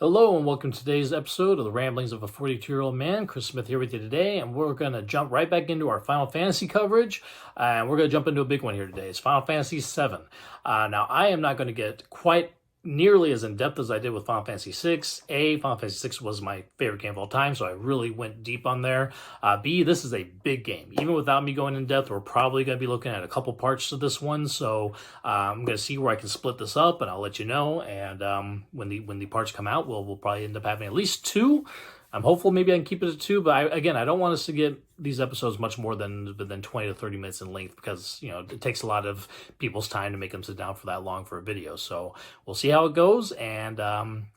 Hello and welcome to today's episode of the Ramblings of a 42-Year-Old Man. Chris Smith here with you today, and we're going to jump right back into our Final Fantasy coverage. And we're going to jump into a big one here today. It's Final Fantasy VII. Now, I am not going to get quite nearly as in-depth as I did with Final Fantasy VI. Final Fantasy VI was my favorite game of all time, so I really went deep on there. B, this is a big game. Even without me going in depth, we're probably going to be looking at a couple parts to this one, so I'm going to see where I can split this up, and I'll let you know. And when the parts come out, we'll probably end up having at least two. I'm hopeful maybe I can keep it at two, but I don't want us to get these episodes much more than 20 to 30 minutes in length because, it takes a lot of people's time to make them sit down for that long for a video. So we'll see how it goes, and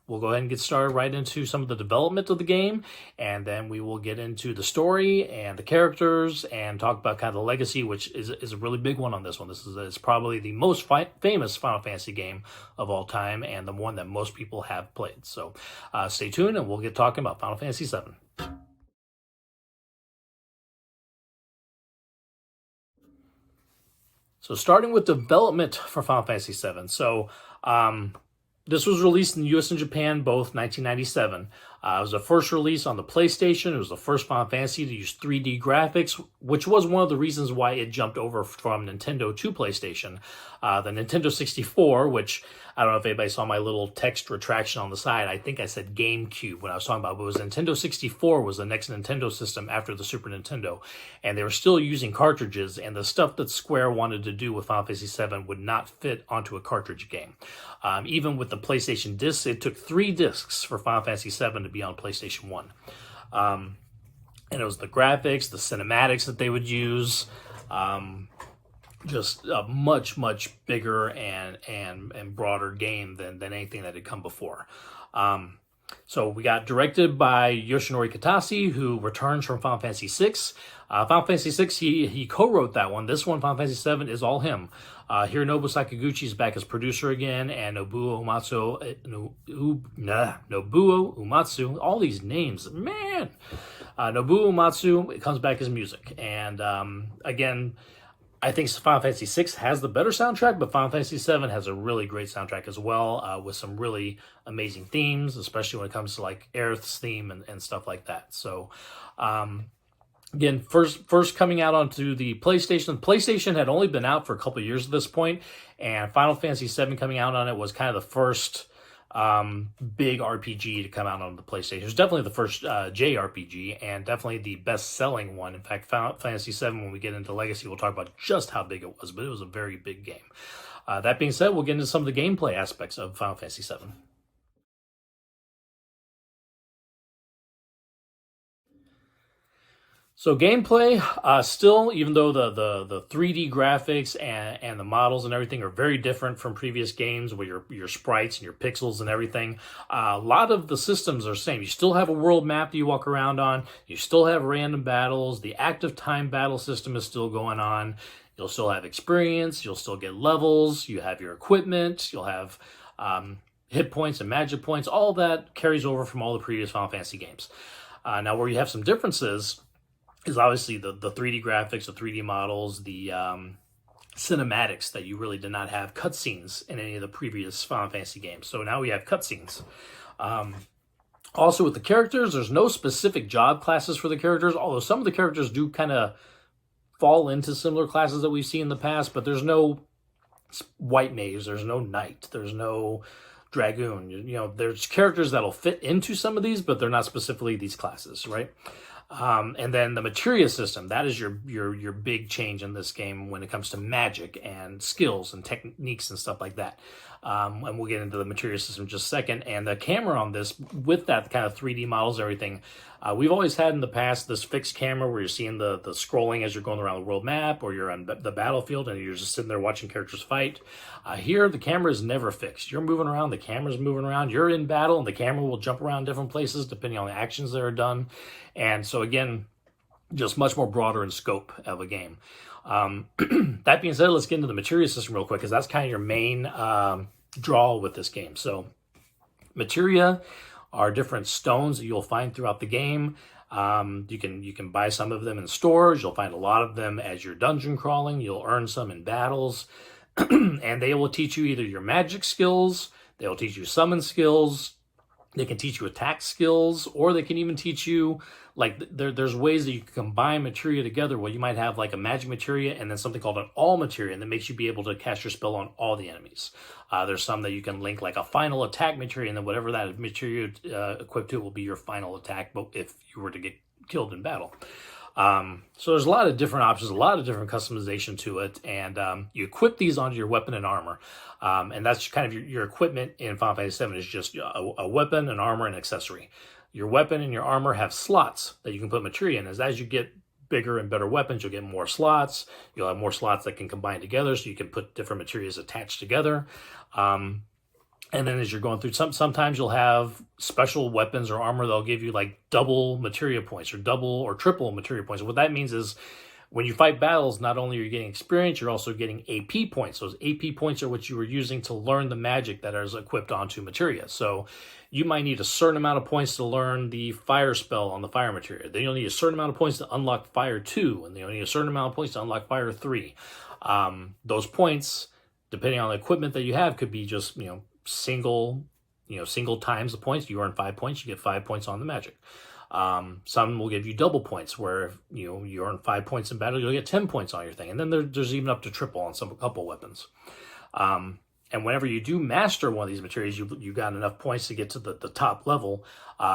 we'll go ahead and get started right into some of the development of the game, and then we will get into the story and the characters and talk about kind of the legacy, which is a really big one on this one. This is probably the most famous Final Fantasy game of all time and the one that most people have played. So stay tuned, and we'll get talking about Final Fantasy VII. So starting with development for Final Fantasy VII. So this was released in the US and Japan both 1997. It was the first release on the PlayStation. It was the first Final Fantasy to use 3D graphics, which was one of the reasons why it jumped over from Nintendo to PlayStation. The Nintendo 64, which I don't know if anybody saw my little text retraction on the side. I think I said GameCube when I was talking about it, but it was Nintendo 64 was the next Nintendo system after the Super Nintendo. And they were still using cartridges, and the stuff that Square wanted to do with Final Fantasy VII would not fit onto a cartridge game. Even with the PlayStation discs, it took 3 discs for Final Fantasy VII to be on PlayStation 1. And it was the graphics, the cinematics that they would use, just a much bigger and broader game than anything that had come before. So we got directed by Yoshinori Kitase, who returns from Final Fantasy VI. Final Fantasy VI, he co-wrote that one. This one, Final Fantasy VII, is all him. Hironobu Sakaguchi is back as producer again, and Nobuo Uematsu, all these names, man. Nobuo Uematsu comes back as music. And again, I think Final Fantasy VI has the better soundtrack, but Final Fantasy VII has a really great soundtrack as well, with some really amazing themes, especially when it comes to like Aerith's theme and stuff like that. So, again, first coming out onto the PlayStation. PlayStation had only been out for a couple of years at this point, and Final Fantasy VII coming out on it was kind of the first big RPG to come out on the PlayStation. It was definitely the first JRPG, and definitely the best-selling one. In fact, Final Fantasy VII, when we get into Legacy, we'll talk about just how big it was, but it was a very big game. That being said, we'll get into some of the gameplay aspects of Final Fantasy VII. So gameplay, still, even though the 3D graphics and the models and everything are very different from previous games with your sprites and your pixels and everything, a lot of the systems are the same. You still have a world map that you walk around on. You still have random battles. The active time battle system is still going on. You'll still have experience. You'll still get levels. You have your equipment. You'll have hit points and magic points. All that carries over from all the previous Final Fantasy games. Now, where you have some differences is obviously the 3D graphics, the 3D models, the cinematics that you really did not have cutscenes in any of the previous Final Fantasy games. So now we have cutscenes. Also with the characters, there's no specific job classes for the characters, although some of the characters do kind of fall into similar classes that we've seen in the past, but there's no white mage, there's no knight, there's no dragoon. There's characters that'll fit into some of these, but they're not specifically these classes, right? And then the materia system, that is your big change in this game when it comes to magic and skills and techniques and stuff like that. And we'll get into the materia system in just a second. And the camera on this, with that kind of 3D models and everything, we've always had in the past this fixed camera where you're seeing the scrolling as you're going around the world map, or you're on the battlefield and you're just sitting there watching characters fight. Here, the camera is never fixed. You're moving around, the camera's moving around. You're in battle, and the camera will jump around different places depending on the actions that are done. And so again, just much more broader in scope of a game. That being said, let's get into the materia system real quick, because that's kind of your main draw with this game. So materia are different stones that you'll find throughout the game. You can buy some of them in stores. You'll find a lot of them as you're dungeon crawling. You'll earn some in battles. And they will teach you either your magic skills, they'll teach you summon skills, They can teach you attack skills, or they can even teach you, like, there's ways that you can combine materia together where you might have like a magic materia and then something called an all materia, and that makes you be able to cast your spell on all the enemies. There's some that you can link like a final attack materia, and then whatever that materia equipped to will be your final attack, but if you were to get killed in battle. So there's a lot of different options, a lot of different customization to it, and you equip these onto your weapon and armor, and that's kind of your equipment in Final Fantasy VII is just a weapon, an armor, and accessory. Your weapon and your armor have slots that you can put materia in. As you get bigger and better weapons, you'll get more slots. You'll have more slots that can combine together, so you can put different materials attached together. And then as you're going through, sometimes you'll have special weapons or armor that'll give you like double materia points or double or triple materia points. What that means is when you fight battles, not only are you getting experience, you're also getting AP points. Those AP points are what you were using to learn the magic that is equipped onto materia. So you might need a certain amount of points to learn the fire spell on the fire materia. Then you'll need a certain amount of points to unlock fire 2, and then you'll need a certain amount of points to unlock fire 3. Those points, depending on the equipment that you have, could be just, single times the points. You earn 5 points, you get 5 points on the magic. Some will give you double points, where if you earn 5 points in battle, you'll get 10 points on your thing. And then there's even up to triple on a couple weapons. And whenever you do master one of these materials, you got enough points to get to the top level.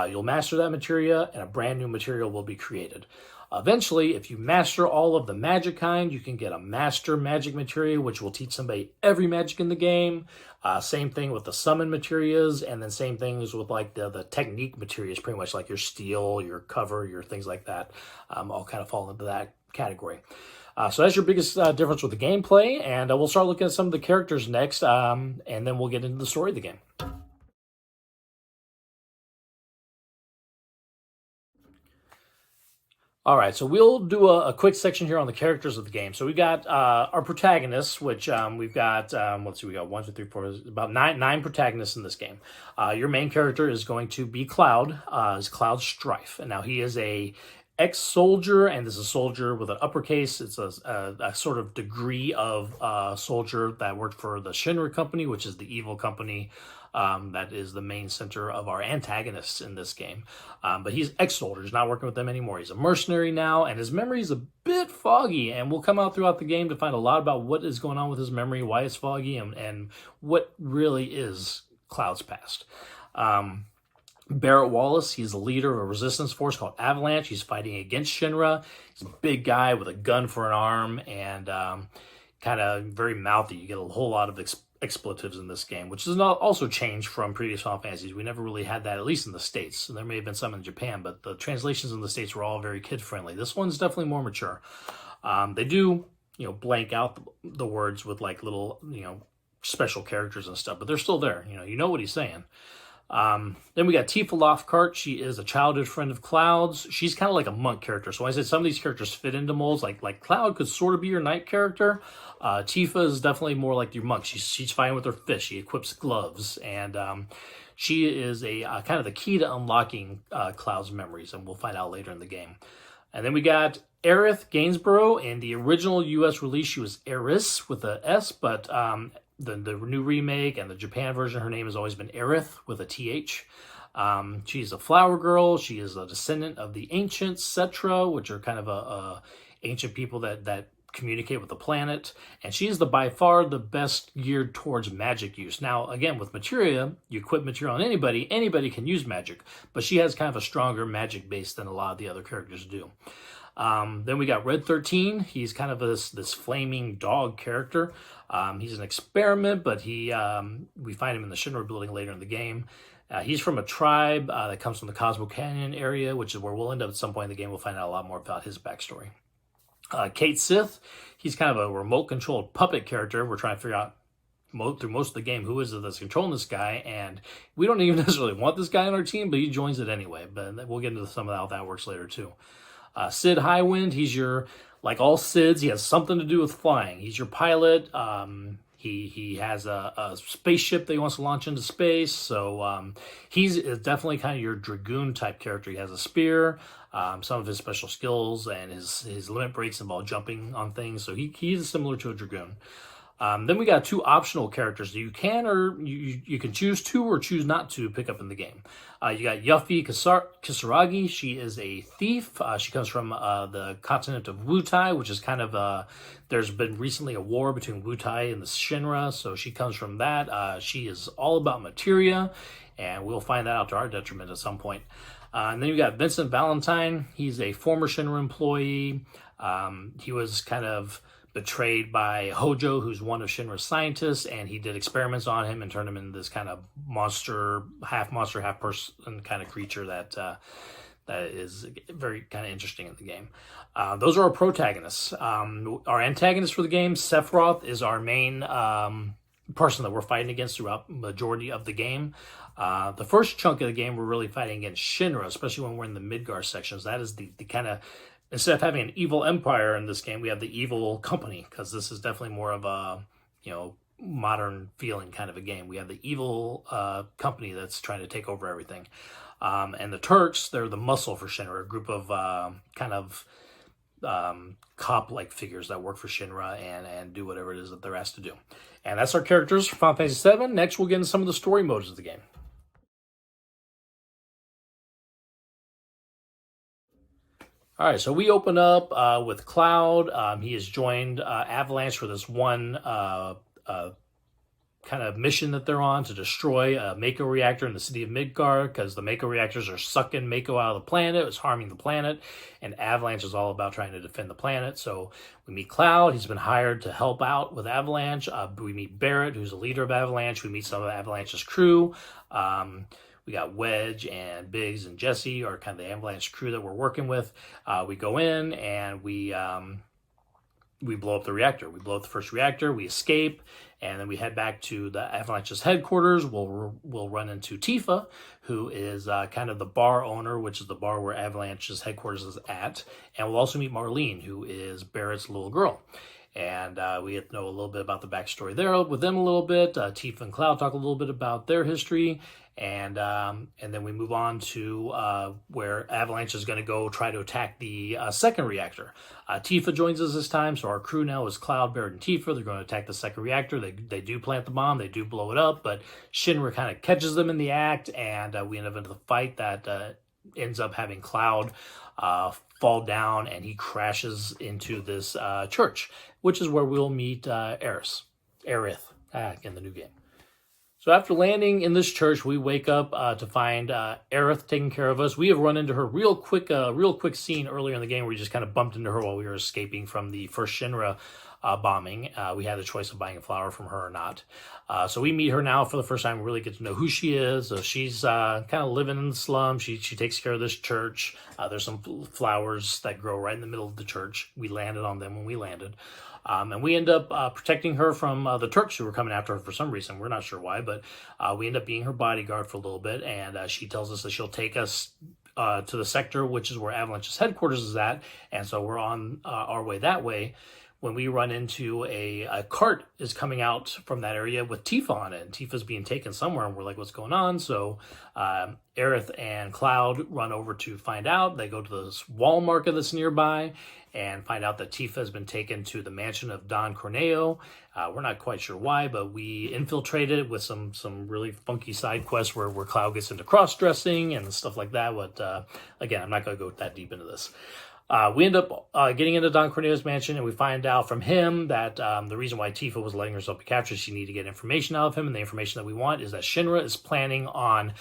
You'll master that materia, and a brand new material will be created. Eventually, if you master all of the magic kind, you can get a master magic materia, which will teach somebody every magic in the game. Same thing with the summon materias, and then same things with like the technique materias, pretty much like your steel, your cover, your things like that, all kind of fall into that category. So that's your biggest difference with the gameplay, and we'll start looking at some of the characters next, and then we'll get into the story of the game. All right, so we'll do a quick section here on the characters of the game. So we got our protagonists, which we've got, let's see, we got 1, 2, 3, 4, about nine protagonists in this game. Your main character is going to be Cloud, is Cloud Strife. And now he is a ex-soldier, and this is a soldier with an uppercase. It's a sort of degree of soldier that worked for the Shinra company, which is the evil company that is the main center of our antagonists in this game. But he's ex-soldier. He's not working with them anymore. He's a mercenary now, and his memory is a bit foggy, and we'll come out throughout the game to find a lot about what is going on with his memory, why it's foggy, and what really is Cloud's past. Barrett Wallace, he's the leader of a resistance force called Avalanche. He's fighting against Shinra. He's a big guy with a gun for an arm, and kind of very mouthy. You get a whole lot of expletives in this game, which is also changed from previous Final Fantasies. We never really had that, at least in the States. There may have been some in Japan, but the translations in the States were all very kid-friendly. This one's definitely more mature. They do, blank out the words with like little, special characters and stuff, but they're still there. You know what he's saying. Then we got Tifa Lofkhart. She is a childhood friend of Cloud's. She's kind of like a monk character. So I said some of these characters fit into molds. Like Cloud could sort of be your knight character. Tifa is definitely more like your monk. She's fighting with her fist. She equips gloves, and she is a kind of the key to unlocking Cloud's memories, and we'll find out later in the game. And then we got Aerith Gainsborough. In the original U.S. release, she was Eris with a S, but the new remake and the Japan version, her name has always been Aerith with a TH. She's a flower girl. She is a descendant of the ancient Cetra, which are kind of a ancient people that communicate with the planet. And she is by far the best geared towards magic use. Now, again, with materia, you equip material on anybody. Anybody can use magic, but she has kind of a stronger magic base than a lot of the other characters do. Then we got Red 13. He's kind of this flaming dog character. He's an experiment, but we find him in the Shinra building later in the game. He's from a tribe that comes from the Cosmo Canyon area, which is where we'll end up at some point in the game. We'll find out a lot more about his backstory. Kate Sith, he's kind of a remote-controlled puppet character. We're trying to figure out through most of the game who is it that's controlling this guy, and we don't even necessarily want this guy on our team, but he joins it anyway. But we'll get into some of how that works later too. Sid Highwind, he's like all Sids, he has something to do with flying. He's your pilot. He has a spaceship that he wants to launch into space. So he's definitely kind of your Dragoon type character. He has a spear. Some of his special skills and his limit breaks involve jumping on things. So he's similar to a Dragoon. Then we got two optional characters that you can or you can choose to or choose not to pick up in the game. You got Yuffie Kisaragi. She is a thief. She comes from the continent of Wutai, which is kind of there's been recently a war between Wutai and the Shinra, so she comes from that. She is all about materia, and we'll find that out to our detriment at some point. And then you got Vincent Valentine. He's a former Shinra employee. He was kind of betrayed by Hojo, who's one of Shinra's scientists, and he did experiments on him and turned him into this kind of monster, half person kind of creature that is very kind of interesting in the game. Those are our protagonists. Our antagonist for the game, Sephiroth, is our main person that we're fighting against throughout the majority of the game. The first chunk of the game, we're really fighting against Shinra, especially when we're in the Midgar sections. That is the kind of, instead of having an evil empire in this game, we have the evil company, because this is definitely more of a, modern feeling kind of a game. We have the evil company that's trying to take over everything. And the Turks, they're the muscle for Shinra, a group of cop-like figures that work for Shinra and do whatever it is that they're asked to do. And that's our characters for Final Fantasy VII. Next, we'll get into some of the story modes of the game. All right, so we open up with Cloud. He has joined Avalanche for this one kind of mission that they're on to destroy a Mako reactor in the city of Midgar, because the Mako reactors are sucking Mako out of the planet. It's harming the planet, and Avalanche is all about trying to defend the planet. So we meet Cloud. He's been hired to help out with Avalanche. We meet Barrett, who's the leader of Avalanche. We meet some of Avalanche's crew. We got Wedge and Biggs and Jesse are kind of the Avalanche crew that we're working with. We go in and we blow up the reactor. We blow up the first reactor. We escape, and then we head back to the Avalanche's headquarters. We'll run into Tifa, who is kind of the bar owner, which is the bar where Avalanche's headquarters is at. And we'll also meet Marlene, who is Barrett's little girl. And we get to know a little bit about the backstory there with them a little bit. Tifa and Cloud talk a little bit about their history. And then we move on to where Avalanche is going to go try to attack the second reactor. Tifa joins us this time, so our crew now is Cloud, Barrett, and Tifa. They're going to attack the second reactor. They do plant the bomb. They do blow it up, but Shinra kind of catches them in the act, and we end up into the fight that ends up having Cloud fall down, and he crashes into this church, which is where we'll meet Aerith in the new game. So after landing in this church, we wake up to find Aerith taking care of us. We have run into her real quick scene earlier in the game where we just kind of bumped into her while we were escaping from the first Shinra bombing. We had the choice of buying a flower from her or not. So we meet her now for the first time. We really get to know who she is. So she's kind of living in the slum. She takes care of this church. There's some flowers that grow right in the middle of the church. We landed on them when we landed. And we end up protecting her from the Turks who were coming after her for some reason. We're not sure why, but we end up being her bodyguard for a little bit. And she tells us that she'll take us to the sector, which is where Avalanche's headquarters is at. And so we're on our way that way, when we run into a cart is coming out from that area with Tifa on it. And Tifa's being taken somewhere, and we're like, what's going on? So Aerith and Cloud run over to find out. They go to this wall market that's nearby and find out that Tifa has been taken to the mansion of Don Corneo. We're not quite sure why, but we infiltrated it with some really funky side quests where Cloud gets into cross-dressing and stuff like that. But again, I'm not going to go that deep into this. We end up getting into Don Corneo's mansion, and we find out from him that the reason why Tifa was letting herself be captured is she needed to get information out of him, and the information that we want is that Shinra is planning on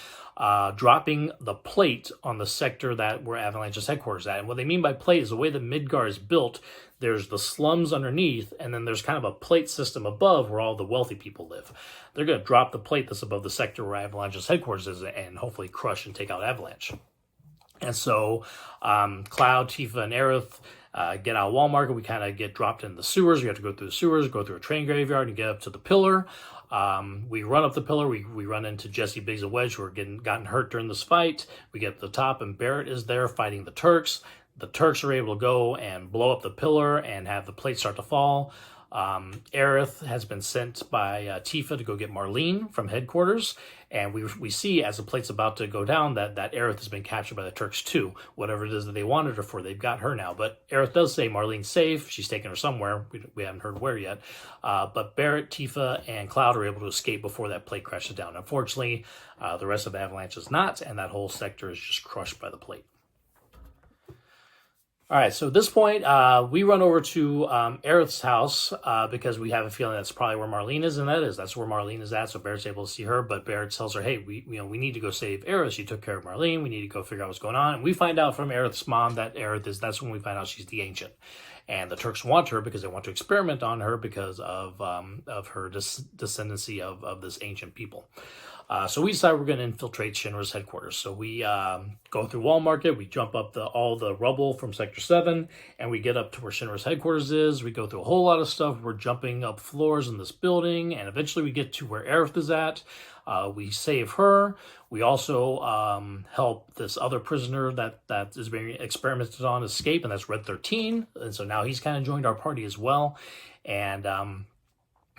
dropping the plate on the sector where Avalanche's headquarters is at. And what they mean by plate is the way that Midgar is built. There's the slums underneath, and then there's kind of a plate system above where all the wealthy people live. They're going to drop the plate that's above the sector where Avalanche's headquarters is and hopefully crush and take out Avalanche. And so Cloud, Tifa, and Aerith get out of Walmart. We kind of get dropped in the sewers. We have to go through the sewers, go through a train graveyard, and get up to the pillar. We run up the pillar. We run into Jesse, Biggs, and Wedge, who are gotten hurt during this fight. We get to the top, and Barrett is there fighting the Turks. The Turks are able to go and blow up the pillar and have the plate start to fall. Aerith has been sent by Tifa to go get Marlene from headquarters, and we see as the plate's about to go down that Aerith has been captured by the Turks too. Whatever it is that they wanted her for, they've got her now. But Aerith does say Marlene's safe. She's taken her somewhere. We haven't heard where yet. But Barrett, Tifa, and Cloud are able to escape before that plate crashes down. Unfortunately, the rest of Avalanche is not, and that whole sector is just crushed by the plate. All right, so at this point, we run over to Aerith's house because we have a feeling that's probably where Marlene is, and that's where Marlene is at. So Barrett's able to see her, but Barrett tells her, "Hey, we need to go save Aerith. She took care of Marlene. We need to go figure out what's going on." And we find out from Aerith's mom that that's when we find out she's the Ancient, and the Turks want her because they want to experiment on her because of her descendancy of this ancient people. So we decide we're going to infiltrate Shinra's headquarters. So we go through Wall Market, we jump up all the rubble from Sector 7, and we get up to where Shinra's headquarters is. We go through a whole lot of stuff. We're jumping up floors in this building, and eventually we get to where Aerith is at. We save her. We also help this other prisoner that is being experimented on escape, and that's Red 13. And so now he's kind of joined our party as well. And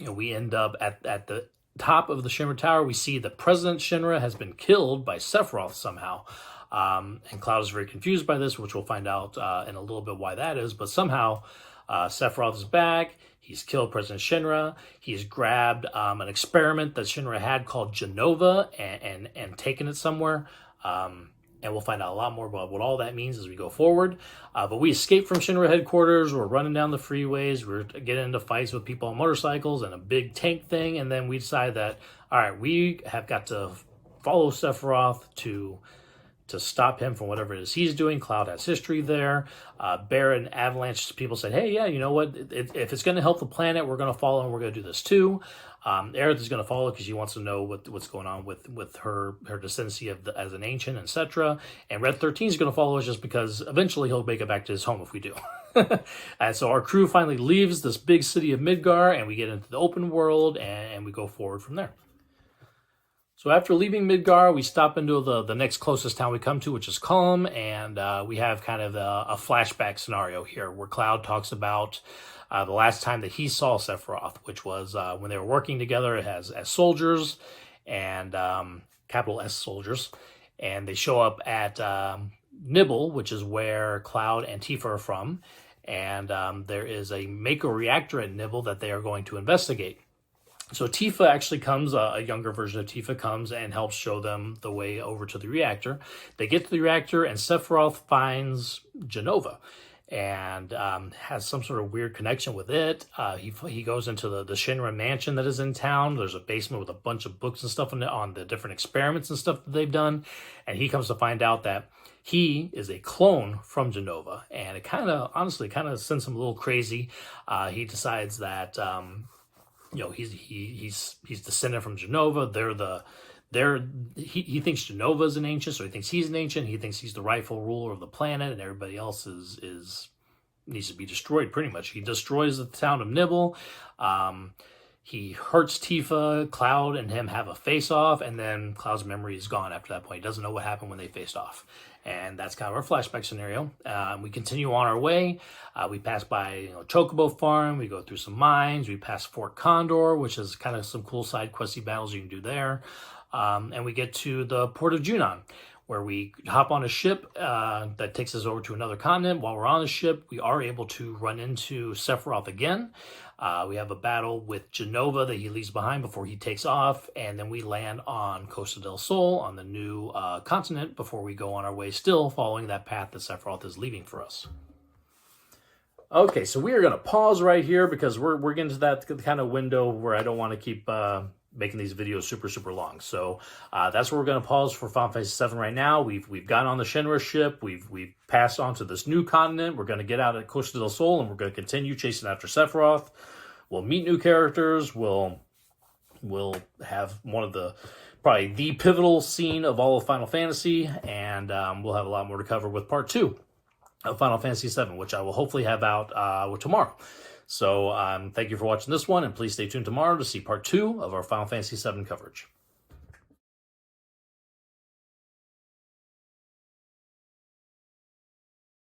we end up at the top of the Shinra Tower. We see that President Shinra has been killed by Sephiroth somehow. And Cloud is very confused by this, which we'll find out in a little bit why that is. But somehow Sephiroth is back. He's killed President Shinra. He's grabbed an experiment that Shinra had called Genova and taken it somewhere. And we'll find out a lot more about what all that means as we go forward. But we escape from Shinra headquarters. We're running down the freeways. We're getting into fights with people on motorcycles and a big tank thing. And then we decide that, all right, we have got to follow Sephiroth to stop him from whatever it is he's doing. Cloud has history there. Barrett and Avalanche people said, hey, yeah, you know what? If it's going to help the planet, we're going to follow and we're going to do this too. Aerith is going to follow because she wants to know what's going on with her descendancy as an ancient, etc. And Red 13 is going to follow us just because eventually he'll make it back to his home if we do. And so our crew finally leaves this big city of Midgar, and we get into the open world, and we go forward from there. So after leaving Midgar, we stop into the next closest town we come to, which is Culm, and we have kind of a flashback scenario here where Cloud talks about the last time that he saw Sephiroth, which was when they were working together as soldiers, and capital S soldiers, and they show up at Nibble, which is where Cloud and Tifa are from, and there is a Mako reactor at Nibble that they are going to investigate. So Tifa actually comes, a younger version of Tifa comes and helps show them the way over to the reactor. They get to the reactor, and Sephiroth finds Genova and has some sort of weird connection with it. He goes into the Shinra mansion that is in town. There's a basement with a bunch of books and stuff in it on the different experiments and stuff that they've done. And he comes to find out that he is a clone from Genova. And it honestly sends him a little crazy. He decides that he's descended from Genova. He thinks Genova is an ancient, so he thinks he's an ancient. He thinks he's the rightful ruler of the planet, and everybody else needs to be destroyed. Pretty much, he destroys the town of Nibble. He hurts Tifa. Cloud and him have a face-off, and then Cloud's memory is gone after that point. He doesn't know what happened when they faced off. And that's kind of our flashback scenario. We continue on our way. We pass by Chocobo Farm. We go through some mines. We pass Fort Condor, which is kind of some cool side questy battles you can do there. And we get to the port of Junon, where we hop on a ship that takes us over to another continent. While we're on the ship, we are able to run into Sephiroth again. We have a battle with Genova that he leaves behind before he takes off, and then we land on Costa del Sol on the new continent before we go on our way, still following that path that Sephiroth is leaving for us. Okay, so we are going to pause right here because we're getting to that kind of window where I don't want to keep making these videos super, super long. So that's where we're going to pause for Final Fantasy VII right now. We've got on the Shinra ship. We've passed on to this new continent. We're going to get out at Costa del Sol, and we're going to continue chasing after Sephiroth. We'll meet new characters. We'll have probably the pivotal scene of all of Final Fantasy, and we'll have a lot more to cover with Part 2 of Final Fantasy VII, which I will hopefully have out tomorrow. So thank you for watching this one, and please stay tuned tomorrow to see Part 2 of our Final Fantasy VII coverage.